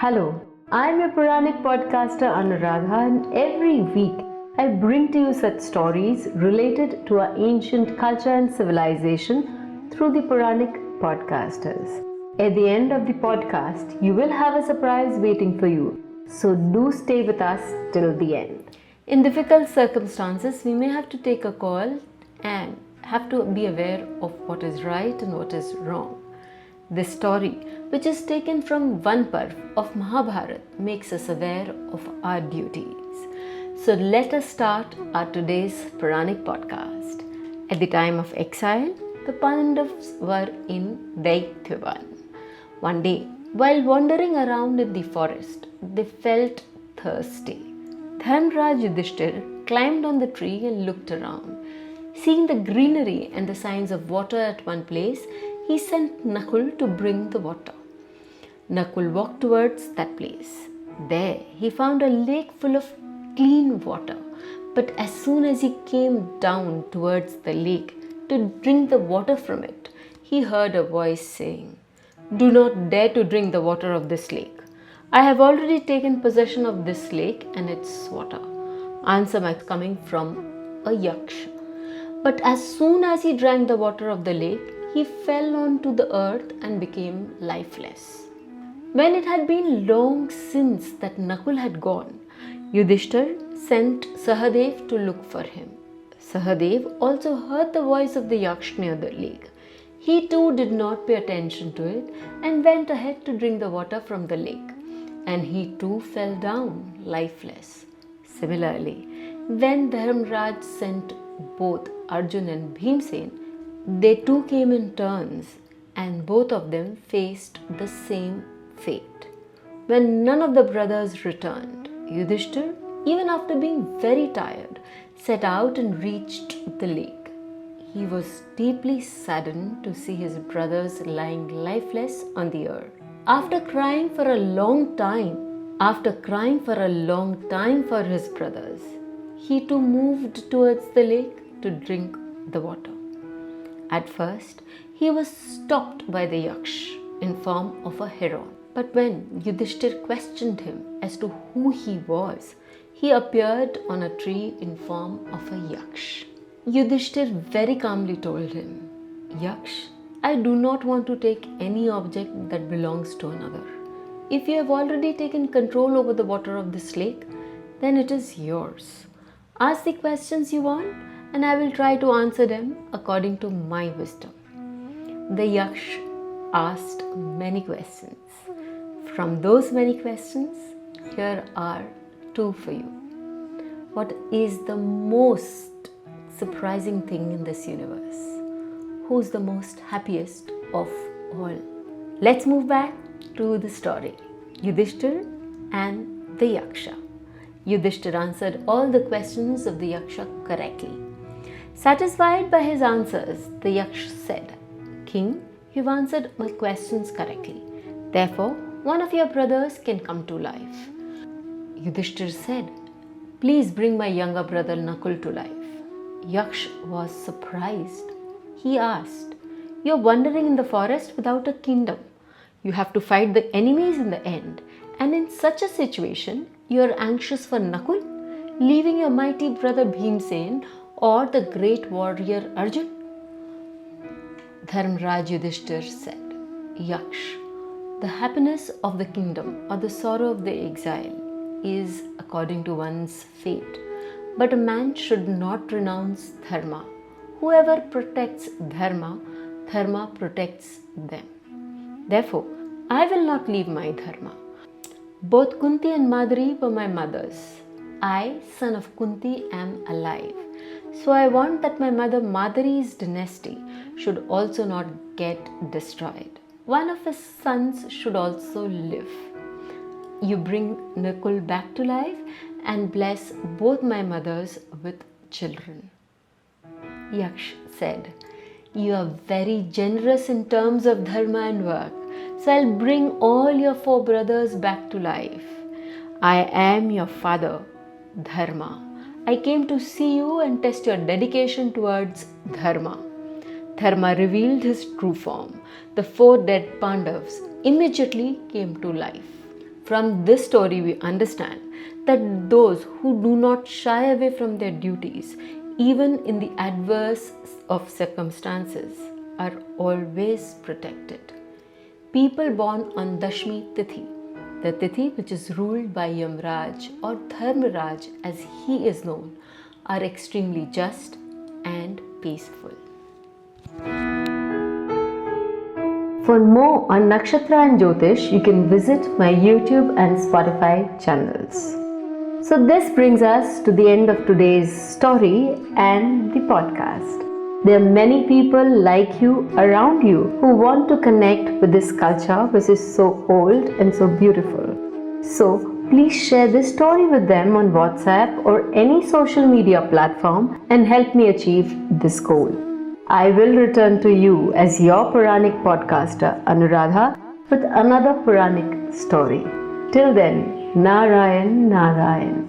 Hello, I'm your Pauranik podcaster Anuradha, and every week I bring to you such stories related to our ancient culture and civilization through the Pauranik podcasters. At the end of the podcast, you will have a surprise waiting for you, so do stay with us till the end. In difficult circumstances, we may have to take a call and have to be aware of what is right and what is wrong. This story, which is taken from one parv of Mahabharat, makes us aware of our duties. So let us start our today's Pauranik podcast. At the time of exile, the Pandavas were in Daityavana. One day, while wandering around in the forest, they felt thirsty. Dharmraj Yudhistir climbed on the tree and looked around. Seeing the greenery and the signs of water at one place, he sent Nakul to bring the water. Nakul walked towards that place. There he found a lake full of clean water. But as soon as he came down towards the lake to drink the water from it, he heard a voice saying, "Do not dare to drink the water of this lake. I have already taken possession of this lake and its water." Answer was coming from a Yasksh. But as soon as he drank the water of the lake, he fell onto the earth and became lifeless. When it had been long since that Nakul had gone, Yudhistir sent Sahadev to look for him. Sahadev also heard the voice of the Yasksh near the lake. He too did not pay attention to it and went ahead to drink the water from the lake. And he too fell down lifeless. Similarly, when Dharmraj sent both Arjun and Bhimsen, they too came in turns and both of them faced the same fate. When none of the brothers returned, Yudhisthira, even after being very tired, set out and reached the lake. He was deeply saddened to see his brothers lying lifeless on the earth. After crying for a long time for his brothers, he too moved towards the lake to drink the water. At first, he was stopped by the Yasksh in form of a heron. But when Yudhisthir questioned him as to who he was, he appeared on a tree in form of a Yasksh. Yudhisthir very calmly told him, "Yasksh, I do not want to take any object that belongs to another. If you have already taken control over the water of this lake, then it is yours. Ask the questions you want, and I will try to answer them according to my wisdom." The Yasksh asked many questions. From those many questions, here are two for you. What is the most surprising thing in this universe? Who's the most happiest of all? Let's move back to the story. Yudhisthir and the Yaksha. Yudhisthir answered all the questions of the Yaksha correctly. Satisfied by his answers, the Yasksh said, "King, you've answered my questions correctly. Therefore, one of your brothers can come to life." Yudhisthir said, "Please bring my younger brother Nakul to life." Yasksh was surprised. He asked, "You're wandering in the forest without a kingdom. You have to fight the enemies in the end. And in such a situation, you're anxious for Nakul, leaving your mighty brother Bhimsen or the great warrior Arjun?" Dharmraj Yudhisthir said, "Yasksh, the happiness of the kingdom or the sorrow of the exile is according to one's fate. But a man should not renounce dharma. Whoever protects dharma, dharma protects them. Therefore, I will not leave my dharma. Both Kunti and Madri were my mothers. I, son of Kunti, am alive. So I want that my mother Madari's dynasty should also not get destroyed. One of his sons should also live. You bring Nakul back to life and bless both my mothers with children." Yasksh said, "You are very generous in terms of dharma and work, so I'll bring all your 4 brothers back to life. I am your father, Dharma. I came to see you and test your dedication towards dharma." Dharma revealed his true form. The 4 dead Pandavas immediately came to life. From this story, we understand that those who do not shy away from their duties, even in the adverse of circumstances, are always protected. People born on Dashmi Tithi, the Tithi which is ruled by Yamraj or Dharmaraj as he is known, are extremely just and peaceful. For more on Nakshatra and Jyotish, you can visit my YouTube and Spotify channels. So this brings us to the end of today's story and the podcast. There are many people like you around you who want to connect with this culture which is so old and so beautiful. So please share this story with them on WhatsApp or any social media platform and help me achieve this goal. I will return to you as your Pauranik podcaster Anuradha with another Pauranik story. Till then, Narayan Narayan.